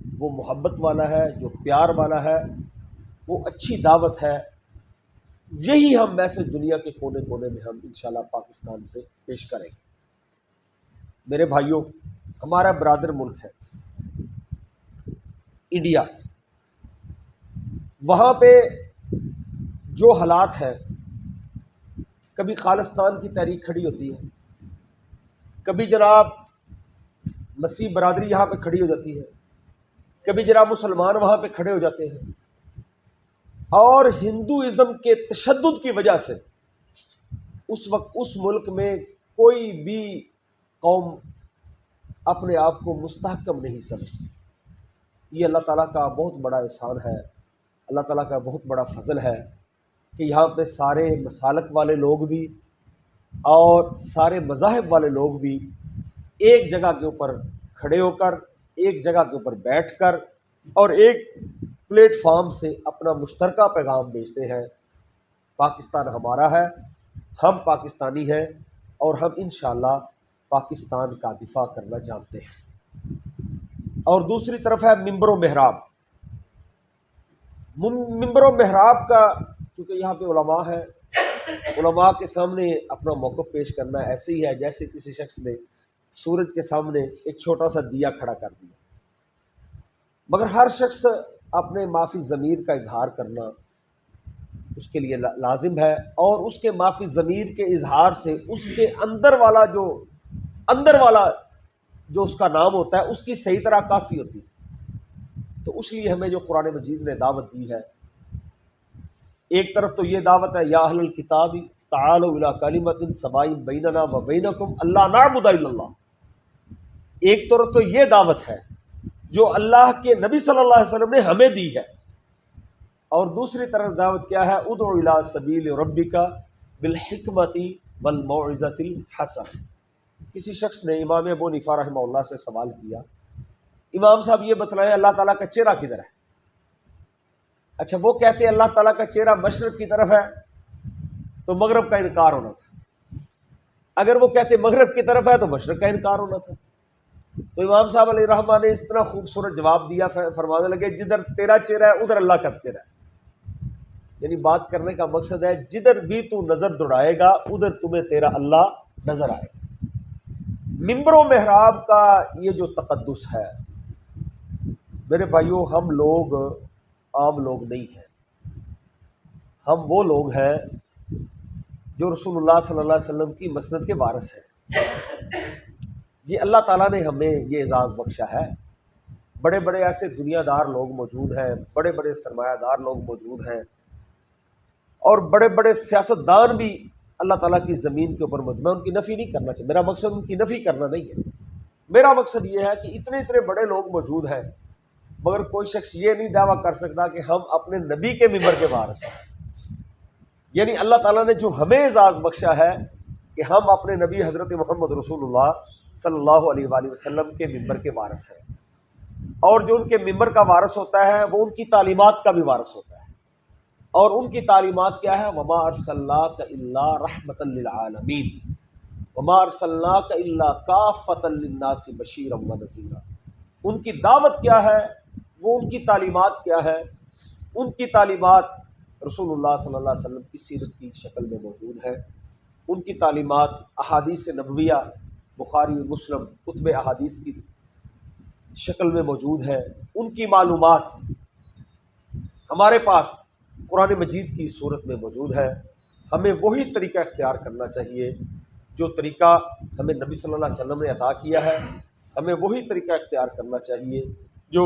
وہ محبت والا ہے، جو پیار والا ہے، وہ اچھی دعوت ہے۔ یہی ہم میسج دنیا کے کونے کونے میں ہم انشاءاللہ پاکستان سے پیش کریں گے۔ میرے بھائیوں، ہمارا برادر ملک ہے انڈیا، وہاں پہ جو حالات ہیں، کبھی خالصتان کی تحریک کھڑی ہوتی ہے، کبھی جناب مسیح برادری یہاں پہ کھڑی ہو جاتی ہے، کبھی جناب مسلمان وہاں پہ کھڑے ہو جاتے ہیں، اور ہندوازم کے تشدد کی وجہ سے اس وقت اس ملک میں کوئی بھی قوم اپنے آپ کو مستحکم نہیں سمجھتی۔ یہ اللہ تعالیٰ کا بہت بڑا احسان ہے، اللہ تعالیٰ کا بہت بڑا فضل ہے کہ یہاں پہ سارے مسالک والے لوگ بھی اور سارے مذاہب والے لوگ بھی ایک جگہ کے اوپر کھڑے ہو کر، ایک جگہ کے اوپر بیٹھ کر اور ایک پلیٹ فارم سے اپنا مشترکہ پیغام بھیجتے ہیں۔ پاکستان ہمارا ہے، ہم پاکستانی ہیں، اور ہم انشاءاللہ پاکستان کا دفاع کرنا جانتے ہیں۔ اور دوسری طرف ہے ممبر و محراب۔ ممبر و محراب کا چونکہ یہاں پہ علماء ہیں، علماء کے سامنے اپنا موقف پیش کرنا ایسے ہی ہے جیسے کسی شخص نے سورج کے سامنے ایک چھوٹا سا دیا کھڑا کر دیا، مگر ہر شخص اپنے معافی ضمیر کا اظہار کرنا اس کے لیے لازم ہے، اور اس کے معافی ضمیر کے اظہار سے اس کے اندر والا جو اس کا نام ہوتا ہے اس کی صحیح طرح عکاسی ہوتی ہے۔ تو اس لیے ہمیں جو قرآن مجید نے دعوت دی ہے، ایک طرف تو یہ دعوت ہے یا اہل الکتاب تعالوا الی کلمۃ سواء بیننا و بینکم الا نعبد الا اللہ، ایک طرف تو یہ دعوت ہے جو اللہ کے نبی صلی اللہ علیہ وسلم نے ہمیں دی ہے، اور دوسری طرف دعوت کیا ہے؟ ادع الی سبیل ربک بالحکمۃ والموعظۃ الحسنہ۔ کسی شخص نے امام ابو حنیفہ رحمہ اللہ سے سوال کیا، امام صاحب یہ بتلائیں اللہ تعالیٰ کا چہرہ کدھر ہے؟ اچھا، وہ کہتے ہیں اللہ تعالیٰ کا چہرہ مشرق کی طرف ہے، تو مغرب کا انکار ہونا تھا۔ اگر وہ کہتے مغرب کی طرف ہے تو مشرق کا انکار ہونا تھا۔ تو امام صاحب علیہ رحمٰ نے اس طرح خوبصورت جواب دیا، فرمانے لگے جدھر تیرا چہرہ ہے ادھر اللہ کا چہرہ ہے۔ یعنی بات کرنے کا مقصد ہے جدھر بھی تو نظر دوڑائے گا ادھر تمہیں تیرا اللہ نظر آئے گا۔ ممبر و محراب کا یہ جو تقدس ہے، میرے بھائیوں، ہم لوگ عام لوگ نہیں ہیں، ہم وہ لوگ ہیں جو رسول اللہ صلی اللہ علیہ وسلم کی مسند کے وارث ہیں۔ یہ اللہ تعالیٰ نے ہمیں یہ اعزاز بخشا ہے۔ بڑے بڑے ایسے دنیا دار لوگ موجود ہیں، بڑے بڑے سرمایہ دار لوگ موجود ہیں، اور بڑے بڑے سیاستدان بھی اللہ تعالیٰ کی زمین کے اوپر موجود۔ میں ان کی نفی نہیں کرنا چاہتا، میرا مقصد ان کی نفی کرنا نہیں ہے، میرا مقصد یہ ہے کہ اتنے اتنے بڑے لوگ موجود ہیں، مگر کوئی شخص یہ نہیں دعویٰ کر سکتا کہ ہم اپنے نبی کے ممبر کے وارث ہیں۔ یعنی اللہ تعالیٰ نے جو ہمیں اعزاز بخشا ہے کہ ہم اپنے نبی حضرت محمد رسول اللہ صلی اللہ علیہ وآلہ وسلم کے ممبر کے وارث ہیں، اور جو ان کے ممبر کا وارث ہوتا ہے وہ ان کی تعلیمات کا بھی وارث ہوتا ہے، اور ان کی تعلیمات کیا ہے؟ وما ارسلناک الا رحمۃ للعالمین وما ارسلناک الا کافۃ للناس بشیرا ونذیرا۔ ان کی دعوت کیا ہے؟ وہ ان کی تعلیمات کیا ہے؟ ان کی تعلیمات رسول اللہ صلی اللہ علیہ وسلم کی سیرت کی شکل میں موجود ہے، ان کی تعلیمات احادیث نبویہ بخاری مسلم کتب احادیث کی شکل میں موجود ہے، ان کی معلومات ہمارے پاس قرآن مجید کی صورت میں موجود ہے۔ ہمیں وہی طریقہ اختیار کرنا چاہیے جو طریقہ ہمیں نبی صلی اللہ علیہ وسلم نے عطا کیا ہے، ہمیں وہی طریقہ اختیار کرنا چاہیے جو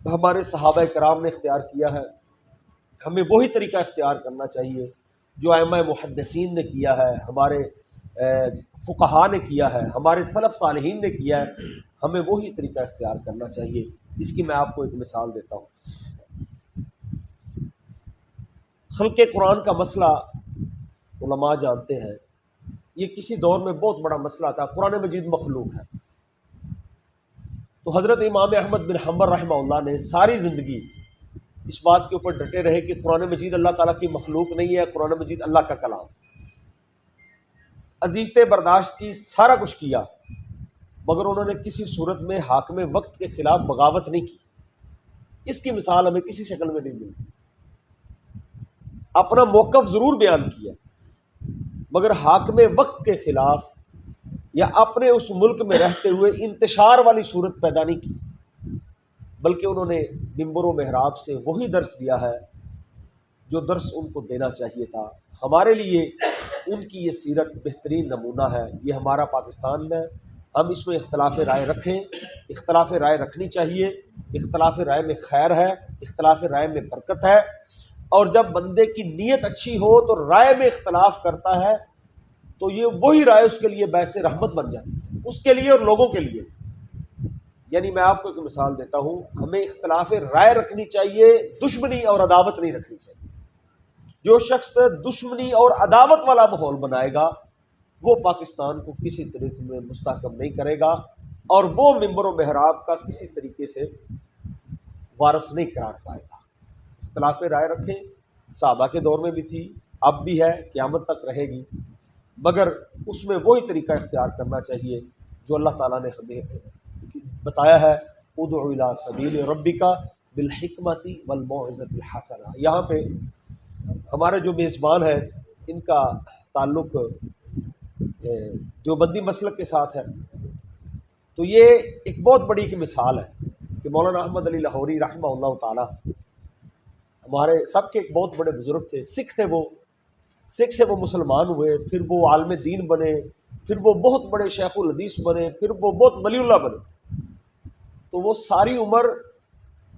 ہمارے صحابہ کرام نے اختیار کیا ہے، ہمیں وہی طریقہ اختیار کرنا چاہیے جو ائمہ محدثین نے کیا ہے، ہمارے فقہا نے کیا ہے، ہمارے سلف صالحین نے کیا ہے، ہمیں وہی طریقہ اختیار کرنا چاہیے۔ اس کی میں آپ کو ایک مثال دیتا ہوں۔ خلق قرآن کا مسئلہ علماء جانتے ہیں، یہ کسی دور میں بہت بڑا مسئلہ تھا۔ قرآن مجید مخلوق ہے، تو حضرت امام احمد بن حنبل رحمہ اللہ نے ساری زندگی اس بات کے اوپر ڈٹے رہے کہ قرآن مجید اللہ تعالیٰ کی مخلوق نہیں ہے، قرآن مجید اللہ کا کلام۔ عزیزتیں برداشت کی، سارا کچھ کیا، مگر انہوں نے کسی صورت میں حاکم وقت کے خلاف بغاوت نہیں کی۔ اس کی مثال ہمیں کسی شکل میں نہیں ملتی۔ اپنا موقف ضرور بیان کیا، مگر حاکم وقت کے خلاف یا اپنے اس ملک میں رہتے ہوئے انتشار والی صورت پیدا نہیں کی، بلکہ انہوں نے منبر و محراب سے وہی درس دیا ہے جو درس ان کو دینا چاہیے تھا۔ ہمارے لیے ان کی یہ سیرت بہترین نمونہ ہے۔ یہ ہمارا پاکستان ہے، ہم اس میں اختلاف رائے رکھیں، اختلاف رائے رکھنی چاہیے، اختلاف رائے میں خیر ہے، اختلاف رائے میں برکت ہے، اور جب بندے کی نیت اچھی ہو تو رائے میں اختلاف کرتا ہے تو یہ وہی رائے اس کے لیے باعث رحمت بن جاتی ہے، اس کے لیے اور لوگوں کے لیے۔ یعنی میں آپ کو ایک مثال دیتا ہوں، ہمیں اختلاف رائے رکھنی چاہیے، دشمنی اور عداوت نہیں رکھنی چاہیے۔ جو شخص دشمنی اور عداوت والا ماحول بنائے گا وہ پاکستان کو کسی طریقے میں مستحکم نہیں کرے گا، اور وہ منبر و محراب کا کسی طریقے سے وارث نہیں قرار پائے گا۔ اختلاف رائے رکھیں، صحابہ کے دور میں بھی تھی، اب بھی ہے، قیامت تک رہے گی، مگر اس میں وہی طریقہ اختیار کرنا چاہیے جو اللہ تعالیٰ نے ہمیں بتایا ہے، ادع الی سبیل ربک بالحکمت والموعظۃ الحسنہ۔ یہاں پہ ہمارے جو میزبان ہیں ان کا تعلق دیوبندی مسلک کے ساتھ ہے، تو یہ ایک بہت بڑی ایک مثال ہے کہ مولانا احمد علی لاہوری رحمہ اللہ تعالی ہمارے سب کے ایک بہت بڑے بزرگ تھے، سکھ تھے، وہ سکھ سے وہ مسلمان ہوئے، پھر وہ عالم دین بنے، پھر وہ بہت بڑے شیخ الحدیث بنے، پھر وہ بہت ولی اللہ بنے۔ تو وہ ساری عمر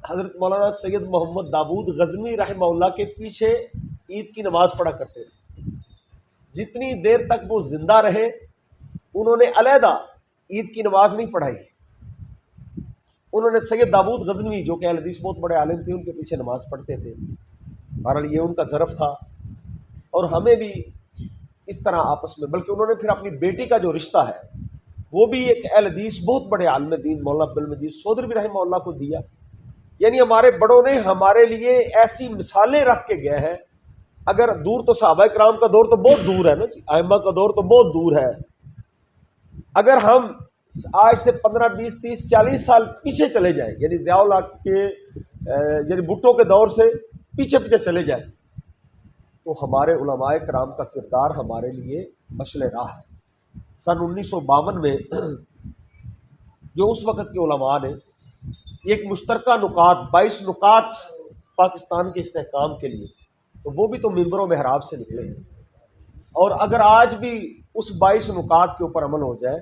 حضرت مولانا سید محمد داود غزنوی رحمہ اللہ کے پیچھے عید کی نماز پڑھا کرتے تھے۔ جتنی دیر تک وہ زندہ رہے انہوں نے علیحدہ عید کی نماز نہیں پڑھائی، انہوں نے سید داود غزنوی جو کہ اہل حدیث بہت بڑے عالم تھے ان کے پیچھے نماز پڑھتے تھے۔ بہرحال یہ ان کا ظرف تھا، اور ہمیں بھی اس طرح آپس میں، بلکہ انہوں نے پھر اپنی بیٹی کا جو رشتہ ہے وہ بھی ایک اہل حدیث بہت بڑے عالم دین مولانا عبد المجید سودھروی رحمہ اللہ کو دیا۔ یعنی ہمارے بڑوں نے ہمارے لیے ایسی مثالیں رکھ کے گئے ہیں، اگر دور تو صحابہ کرام کا دور تو بہت دور ہے نا جی، ائمہ کا دور تو بہت دور ہے، اگر ہم آج سے 15 20 30 40 سال پیچھے چلے جائیں، یعنی ضیاء الحق کے یعنی بھٹو کے دور سے پیچھے چلے جائیں، تو ہمارے علماء کرام کا کردار ہمارے لیے مشعل راہ ہے۔ سن 1952 میں جو اس وقت کے علماء نے ایک مشترکہ نکات 22 نکات پاکستان کے استحکام کے لیے، تو وہ بھی تو منبر و محراب سے نکلے ہیں، اور اگر آج بھی اس 22 نکات کے اوپر عمل ہو جائے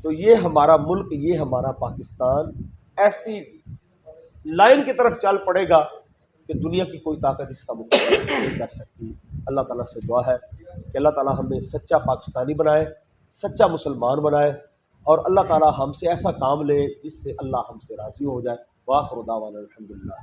تو یہ ہمارا ملک، یہ ہمارا پاکستان ایسی لائن کی طرف چل پڑے گا کہ دنیا کی کوئی طاقت اس کا مقابلہ نہیں کر سکتی۔ اللہ تعالیٰ سے دعا ہے کہ اللہ تعالیٰ ہمیں سچا پاکستانی بنائے، سچا مسلمان بنائے، اور اللہ تعالیٰ ہم سے ایسا کام لے جس سے اللہ ہم سے راضی ہو جائے۔ وآخر دعوانا الحمدللہ۔